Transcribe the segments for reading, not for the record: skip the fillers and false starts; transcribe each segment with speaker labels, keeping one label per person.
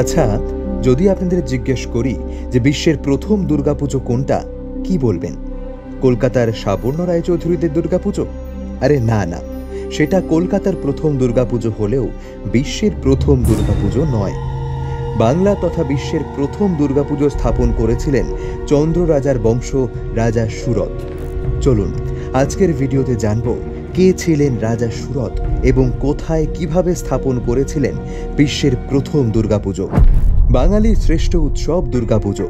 Speaker 1: আচ্ছা, যদি আপনাদের জিজ্ঞেস করি যে বিশ্বের প্রথম দুর্গাপুজো কোনটা, কি বলবেন? কলকাতার সাবর্ণ রায়চৌধুরীদের দুর্গাপুজো? আরে না না, সেটা কলকাতার প্রথম দুর্গাপুজো হলেও বিশ্বের প্রথম দুর্গাপুজো নয়। বাংলা তথা বিশ্বের প্রথম দুর্গাপুজো স্থাপন করেছিলেন চন্দ্র রাজার বংশ রাজা সুরত। চলুন আজকের ভিডিওতে জানব কে ছিলেন রাজা সুরত এবং কোথায় কিভাবে স্থাপন করেছিলেন বিশ্বের প্রথম দুর্গাপুজো। বাঙালির শ্রেষ্ঠ উৎসব দুর্গাপুজো।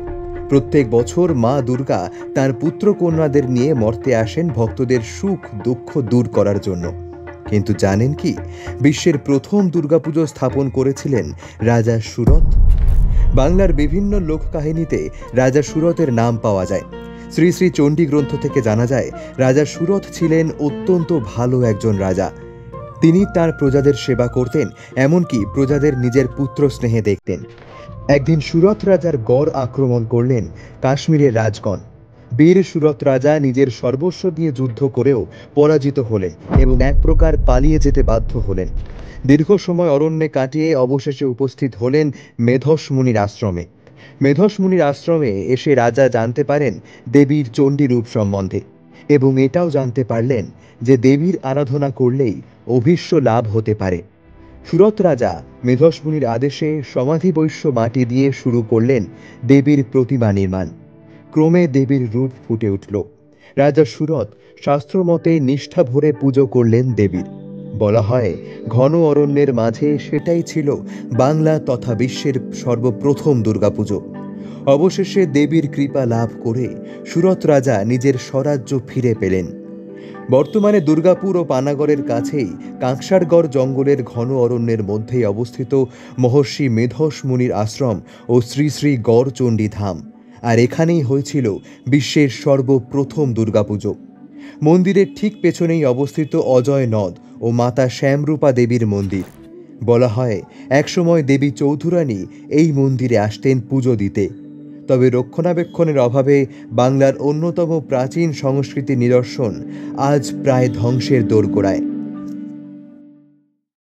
Speaker 1: প্রত্যেক বছর মা দুর্গা তার পুত্র কন্যাদের নিয়ে মর্তে আসেন ভক্তদের সুখ দুঃখ দূর করার জন্য। কিন্তু জানেন কি, বিশ্বের প্রথম দুর্গাপুজো স্থাপন করেছিলেন রাজা সুরত। বাংলার বিভিন্ন লোককাহিনীতে রাজা সুরতের নাম পাওয়া যায়। শ্রী শ্রী চণ্ডী গ্রন্থ থেকে জানা যায় রাজা সুরত ছিলেন অত্যন্ত ভালো একজন রাজা। তিনি তার প্রজাদের সেবা করতেন, এমনকি প্রজাদের নিজের পুত্র স্নেহে দেখতেন। একদিন সুরত রাজার গড় আক্রমণ করলেন কাশ্মীরের রাজগণ। বীর সুরত রাজা নিজের সর্বস্ব দিয়ে যুদ্ধ করেও পরাজিত হলেন এবং এক প্রকার পালিয়ে যেতে বাধ্য হলেন। দীর্ঘ সময় অরণ্যে কাটিয়ে অবশেষে উপস্থিত হলেন মেধস মুনির আশ্রমে। মেধস মুনির আশ্রমে এসে রাজা জানতে পারেন দেবীর চণ্ডী রূপ সম্বন্ধে এবং এটাও জানতে পারলেন যে দেবীর আরাধনা করলেই অভীষ্ট লাভ হতে পারে। সুরত রাজা মেধস মুনির আদেশে সমাধি বৈশ্য মাটি দিয়ে শুরু করলেন দেবীর প্রতিমা নির্মাণ। ক্রমে দেবীর রূপ ফুটে উঠল। রাজা সুরত শাস্ত্রমতে নিষ্ঠা ভরে পুজো করলেন দেবীর। বলা হয় ঘন অরণ্যের মাঝে সেটাই ছিল বাংলা তথা বিশ্বের সর্বপ্রথম দুর্গাপুজো। অবশেষে দেবীর কৃপা লাভ করে সুরত রাজা নিজের স্বরাজ্য ফিরে পেলেন। বর্তমানে দুর্গাপুর ও পানাগড়ের কাছেই কাঁকসারগড় জঙ্গলের ঘন অরণ্যের মধ্যেই অবস্থিত মহর্ষি মেধস মুনির আশ্রম ও শ্রী শ্রী গড়চণ্ডী ধাম। আর এখানেই হয়েছিল বিশ্বের সর্বপ্রথম দুর্গাপুজো। মন্দিরের ঠিক পেছনেই অবস্থিত অজয় নদ ও মাতা শ্যামরূপা দেবীর মন্দির। বলা হয় একসময় দেবী চৌধুরানী এই মন্দিরে আসতেন পুজো দিতে। তবে রক্ষণাবেক্ষণের অভাবে বাংলার অন্যতম প্রাচীন সংস্কৃতির নিদর্শন আজ প্রায় ধ্বংসের দোরগোড়ায়।